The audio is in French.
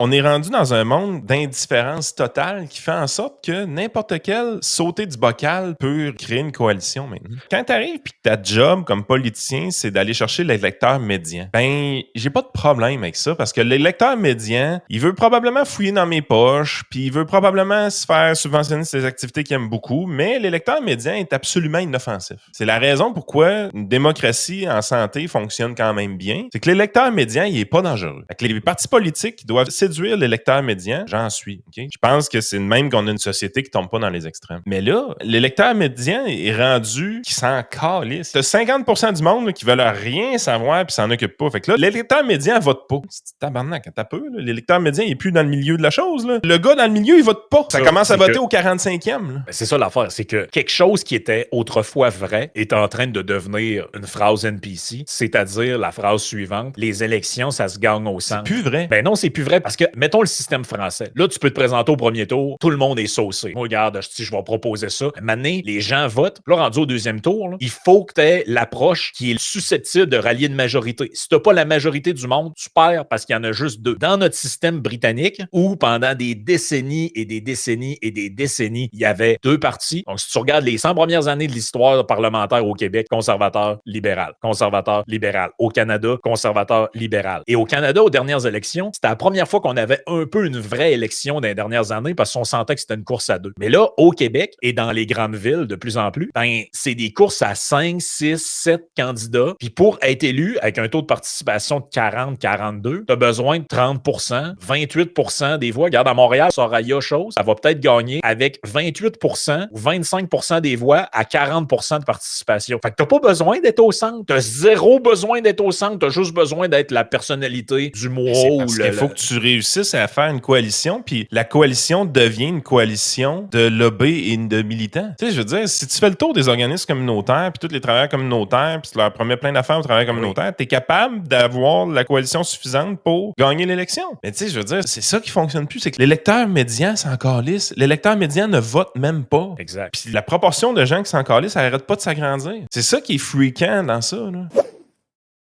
On est rendu dans un monde d'indifférence totale qui fait en sorte que n'importe quel sauter du bocal peut créer une coalition maintenant. Quand t'arrives et que ta job comme politicien, c'est d'aller chercher l'électeur médian, ben, j'ai pas de problème avec ça parce que l'électeur médian, il veut probablement fouiller dans mes poches, puis il veut probablement se faire subventionner ses activités qu'il aime beaucoup, mais l'électeur médian est absolument inoffensif. C'est la raison pourquoi une démocratie en santé fonctionne quand même bien. C'est que l'électeur médian, il est pas dangereux. Fait que les partis politiques doivent séduire l'électeur médian, j'en suis. Okay? Je pense que c'est de même qu'on a une société qui tombe pas dans les extrêmes. Mais là, l'électeur médian est rendu qui s'en calisse. T'as 50% du monde là, qui veulent rien savoir puis s'en occupe pas. Fait que là, l'électeur médian vote pas. C'est tabarnak, t'as peu. Là. L'électeur médian il est plus dans le milieu de la chose. Là. Le gars dans le milieu, il vote pas. Ça commence à voter au 45e. Là. C'est ça l'affaire, c'est que quelque chose qui était autrefois vrai est en train de devenir une phrase NPC, c'est-à-dire la phrase suivante: les élections, ça se gagne au centre. C'est plus vrai. Ben non, c'est plus vrai parce que, mettons le système français. Là, tu peux te présenter au premier tour, tout le monde est saucé. Moi, regarde, je vais proposer ça. Maintenant, les gens votent. Là, rendu au deuxième tour, là, il faut que tu aies l'approche qui est susceptible de rallier une majorité. Si t'as pas la majorité du monde, tu perds parce qu'il y en a juste deux. Dans notre système britannique, où pendant des décennies et des décennies et des décennies, il y avait deux partis. Donc, si tu regardes les 100 premières années de l'histoire parlementaire au Québec, conservateur, libéral. Conservateur, libéral. Au Canada, conservateur, libéral. Et au Canada, aux dernières élections, c'était la première fois qu'on avait un peu une vraie élection dans les dernières années parce qu'on sentait que c'était une course à deux. Mais là, au Québec et dans les grandes villes de plus en plus, ben, c'est des courses à 5, 6, 7 candidats. Puis pour être élu avec un taux de participation de 40-42, t'as besoin de 30%, 28% des voix. Regarde, à Montréal, Soraya Chose, ça va peut-être gagner avec 28% ou 25% des voix à 40% de participation. Fait que t'as pas besoin d'être au centre. T'as zéro besoin d'être au centre. T'as juste besoin d'être la personnalité du mois. Parce qu'il faut que tu réussisses à faire une coalition, puis la coalition devient une coalition de lobby et de militants. Tu sais, je veux dire, si tu fais le tour des organismes communautaires, puis tous les travailleurs communautaires, puis tu leur promets plein d'affaires aux travailleurs communautaires, t'es capable d'avoir la coalition suffisante pour gagner l'élection. Mais tu sais, je veux dire, c'est ça qui fonctionne plus, c'est que l'électeur médian s'en calisse. L'électeur médian ne vote même pas. Exact. Puis la proportion de gens qui s'en calissent, ça arrête pas de s'agrandir. C'est ça qui est freakant dans ça, là.